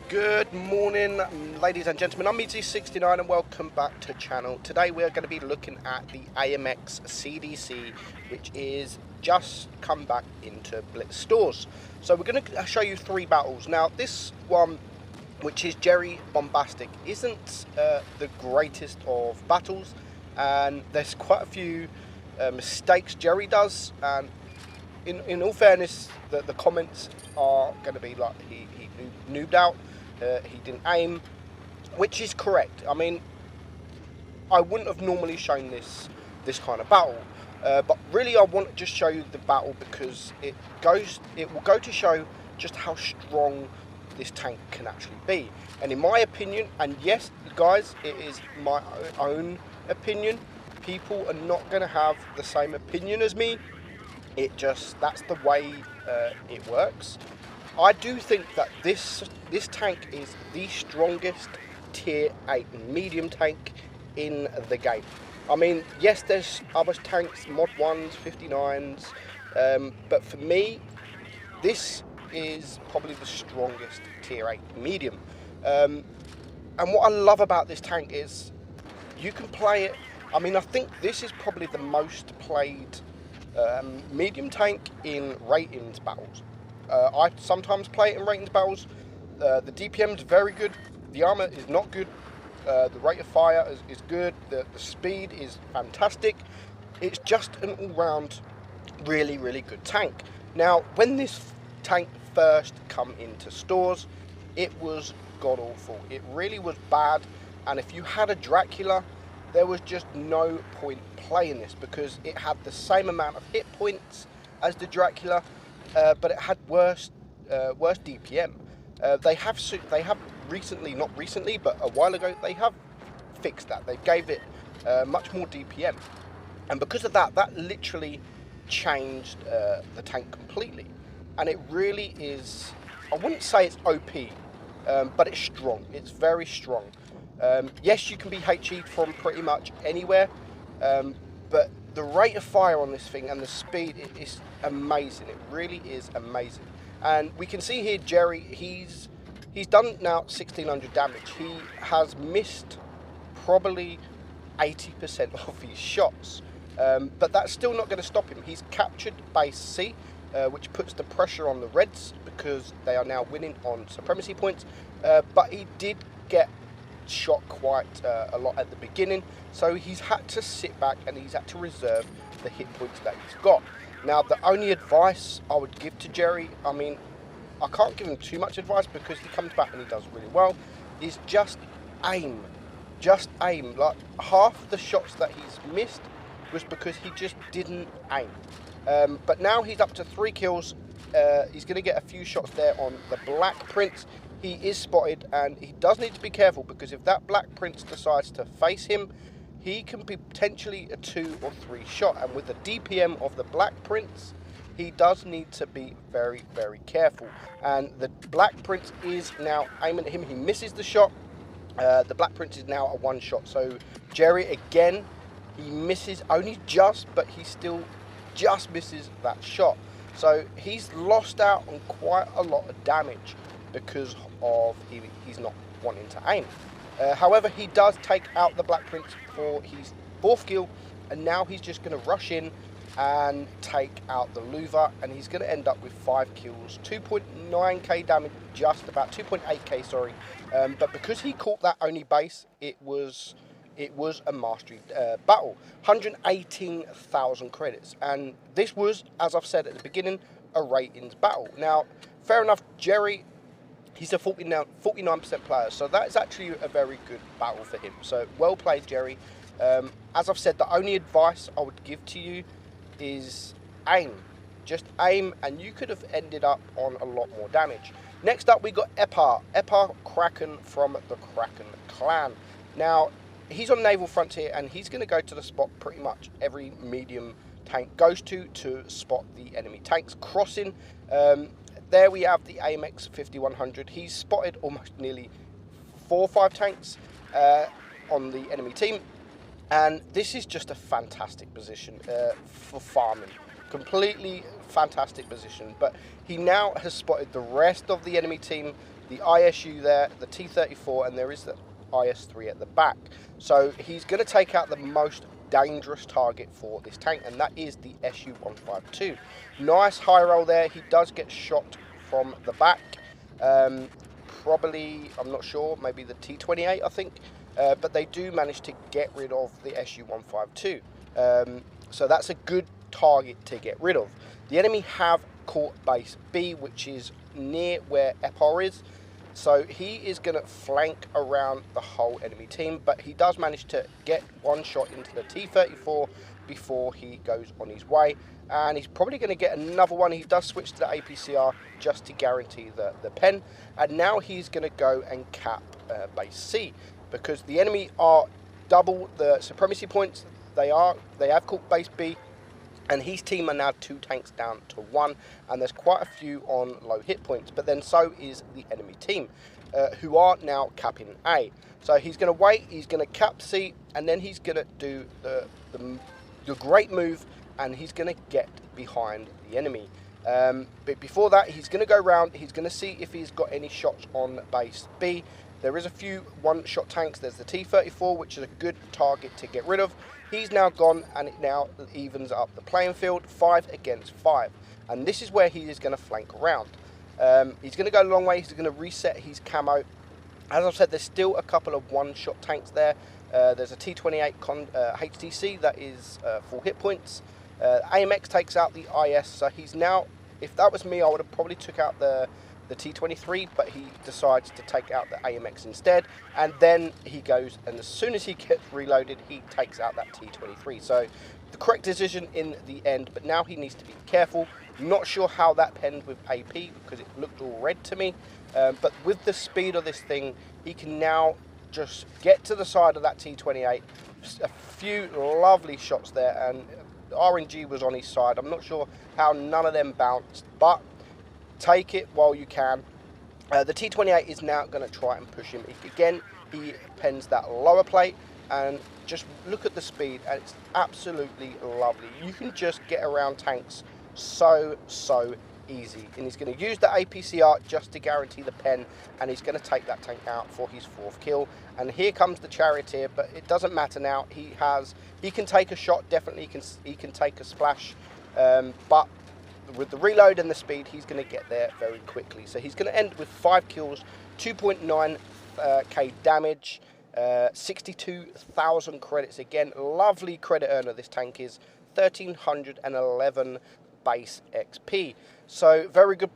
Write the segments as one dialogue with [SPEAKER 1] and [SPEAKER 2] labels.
[SPEAKER 1] Good morning, ladies and gentlemen. I'm Meadsyreplays and welcome back to the channel. Today we're going to be looking at the AMX CDC, which is just come back into Blitz stores. So we're going to show you 3 battles. Now this one, which is Jerry Bombastic, isn't the greatest of battles, and there's quite a few mistakes Jerry does, and in all fairness, the comments are going to be like he noobed out, he didn't aim, which is correct. I mean, I wouldn't have normally shown this kind of battle, but really I want to just show you the battle because it will go to show just how strong this tank can actually be. And in my opinion, and yes guys, it is my own opinion, people are not going to have the same opinion as me. That's the way it works. I do think that this tank is the strongest tier 8 medium tank in the game. I mean, yes, there's other tanks, mod 1s, 59s, but for me, this is probably the strongest tier 8 medium. And what I love about this tank is you can play it. I mean, I think this is probably the most played medium tank in ratings battles. I sometimes play it in ratings battles. The DPM is very good. The armor is not good. The rate of fire is good. The speed is fantastic. It's just an all-round really good tank. Now, when this tank first come into stores, it was god-awful. It really was bad, and if you had a Dracula, there was just no point playing this because it had the same amount of hit points as the Dracula, but it had worse DPM. They have recently, not recently, but a while ago, they have fixed that. They gave it much more DPM, and because of that, that literally changed the tank completely. And it really is, I wouldn't say it's OP, but it's strong. It's very strong. Yes, you can be HE'd from pretty much anywhere, but the rate of fire on this thing and the speed is amazing. It really is amazing. And we can see here Jerry, he's done now 1600 damage. He has missed probably 80% of his shots, but that's still not going to stop him. He's captured base C, which puts the pressure on the Reds because they are now winning on supremacy points, but he did get shot quite a lot at the beginning, so he's had to sit back and he's had to reserve the hit points that he's got. Now, the only advice I would give to Jerry, I mean, I can't give him too much advice because he comes back and he does really well, is just aim. Just aim. Like, half the shots that he's missed was because he just didn't aim. But now he's up to 3 kills. He's going to get a few shots there on the Black Prince. He is spotted, and he does need to be careful because if that Black Prince decides to face him, he can be potentially a 2 or 3 shot. And with the DPM of the Black Prince, he does need to be very careful. And the Black Prince is now aiming at him. He misses the shot. The Black Prince is now a 1 shot. So Jerry, again, he misses only just, but he still just misses that shot. So he's lost out on quite a lot of damage because of he's not wanting to aim. However, he does take out the Black Prince for his 4th kill, and now he's just going to rush in and take out the Louver, and he's going to end up with 5 kills, 2.9k damage, just about 2.8k, sorry. But because he caught that only base, it was a mastery battle. 118,000 credits, and this was, as I've said at the beginning, a ratings battle. Now, fair enough, Jerry, he's a 49% player, so that is actually a very good battle for him. So, well played, Jerry. As I've said, the only advice I would give to you is aim. Just aim, and you could have ended up on a lot more damage. Next up, we got Epar Kraken from the Kraken clan. Now, he's on Naval Frontier, and he's going to go to the spot pretty much every medium tank goes to spot the enemy tanks crossing. There we have the AMX 5100. He's spotted almost nearly 4 or 5 tanks on the enemy team, and this is just a fantastic position for farming. Completely fantastic position, but he now has spotted the rest of the enemy team the ISU there, the T-34, and there is the IS-3 at the back. So he's going to take out the most dangerous target for this tank, and that is the SU-152. Nice high roll there. He does get shot from the back. Probably, I'm not sure, maybe the T-28, I think. But they do manage to get rid of the SU-152. So that's a good target to get rid of. The enemy have caught base B, which is near where Epar is. So he is going to flank around the whole enemy team, but he does manage to get one shot into the T-34 before he goes on his way. And he's probably going to get another one. He does switch to the APCR just to guarantee the pen. And now he's going to go and cap base C, because the enemy are double the supremacy points. They have caught base B, and his team are now 2 tanks down to 1, and there's quite a few on low hit points, but then so is the enemy team, who are now capping A. So he's going to wait, he's going to cap C, and then he's going to do the great move, and he's going to get behind the enemy. But before that, he's going to go round, he's going to see if he's got any shots on base B. There is a few one-shot tanks. There's the T-34, which is a good target to get rid of. He's now gone, and it now evens up the playing field, 5 against 5. And this is where he is going to flank around. He's going to go a long way. He's going to reset his camo. As I've said, there's still a couple of one-shot tanks there. There's a T-28 HTC that is full hit points. AMX takes out the IS, so he's now, if that was me, I would have probably took out the T-23, but he decides to take out the AMX instead, and then he goes, and as soon as he gets reloaded, he takes out that T-23. So the correct decision in the end, but now he needs to be careful. Not sure how that penned with AP, because it looked all red to me, but with the speed of this thing, he can now just get to the side of that T-28. A few lovely shots there, and RNG was on his side. I'm not sure how none of them bounced, but take it while you can. The T-28 is now going to try and push him. Again, he pens that lower plate, and just look at the speed, and it's absolutely lovely. You can just get around tanks so easy, and he's going to use the APCR just to guarantee the pen, and he's going to take that tank out for his 4th kill. And here comes the Charioteer, but it doesn't matter now. He can take a shot, definitely he can take a splash, but with the reload and the speed, he's going to get there very quickly. So he's going to end with 5 kills, 2.9k damage, 62,000 credits. Again, lovely credit earner this tank is, 1,311 base XP. So very good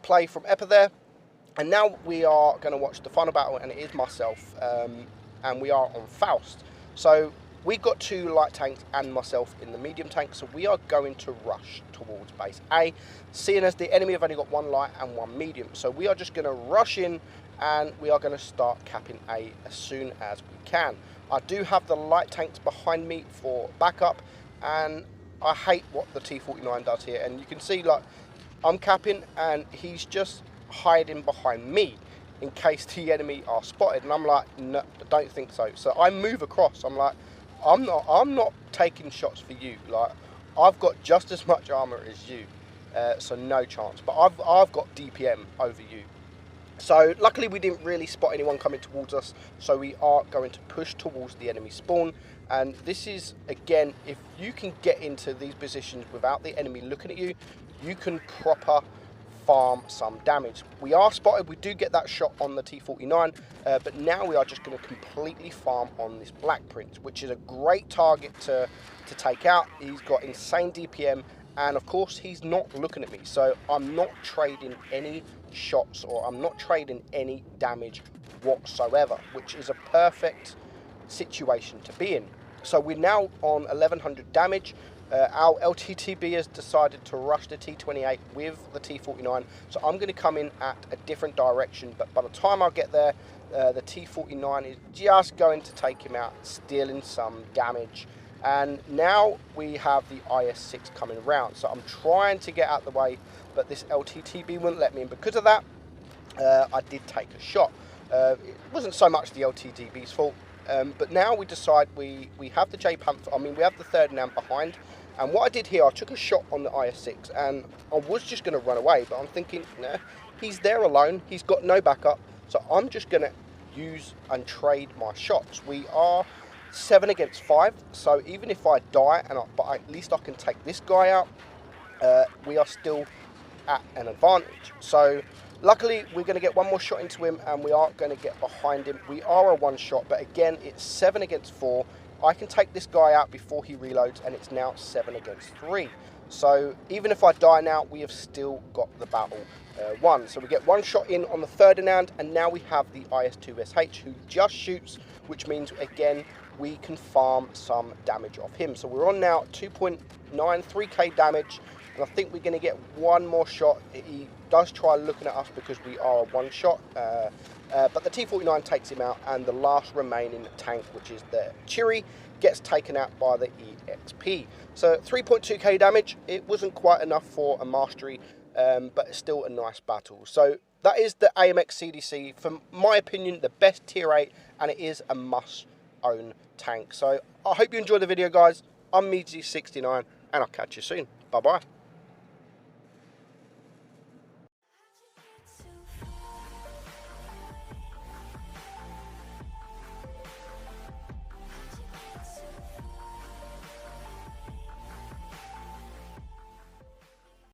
[SPEAKER 1] play from Eppa there. And now we are going to watch the final battle, and it is myself, and we are on Faust. So we've got 2 light tanks and myself in the medium tank, so we are going to rush towards base A, seeing as the enemy have only got 1 light and 1 medium. So we are just going to rush in, and we are going to start capping A as soon as we can. I do have the light tanks behind me for backup, and I hate what the T-49 does here. And you can see, like, I'm capping, and he's just hiding behind me in case the enemy are spotted, and I'm like, no, I don't think so. So I move across. I'm like, I'm not taking shots for you. Like, I've got just as much armor as you, so no chance. But I've got DPM over you. So luckily we didn't really spot anyone coming towards us, so we are going to push towards the enemy spawn. And this is, again, if you can get into these positions without the enemy looking at you, you can proper farm some damage. We are spotted, we do get that shot on the T-49, but now we are just going to completely farm on this Black Prince, which is a great target to take out. He's got insane DPM, and of course he's not looking at me, so I'm not trading any shots, or I'm not trading any damage whatsoever, which is a perfect situation to be in. So we're now on 1100 damage. Our LTTB has decided to rush the T-28 with the T-49, so I'm going to come in at a different direction, but by the time I get there, the T-49 is just going to take him out, stealing some damage. And now we have the IS-6 coming around, so I'm trying to get out the way, but this LTTB wouldn't let me in. Because of that, I did take a shot. It wasn't so much the LTTB's fault, but now we decide we have the J-Panther, I mean we have the 3rd NAM behind, and what I did here, I took a shot on the IS-6, and I was just going to run away, but I'm thinking, nah, he's there alone. He's got no backup. So I'm just going to use and trade my shots. We are 7 against 5. So even if I die, but at least I can take this guy out, we are still at an advantage. So luckily we're going to get one more shot into him, and we are going to get behind him. We are a one shot, but again, it's 7 against 4. I can take this guy out before he reloads, and it's now 7 against 3. So even if I die now, we have still got the battle won. So we get one shot in on the Ferdinand, and now we have the IS-2SH who just shoots, which means again we can farm some damage off him. So we're on now 2.93k damage, and I think we're going to get one more shot. He does try looking at us because we are a one shot, but the T-49 takes him out, and the last remaining tank, which is the Chiri, gets taken out by the EXP. So 3.2k damage. It wasn't quite enough for a mastery, but it's still a nice battle. So that is the AMX CDC, for my opinion, the best tier 8, and it is a must-own tank. So I hope you enjoyed the video, guys. I'm Meadsy69, and I'll catch you soon. Bye-bye.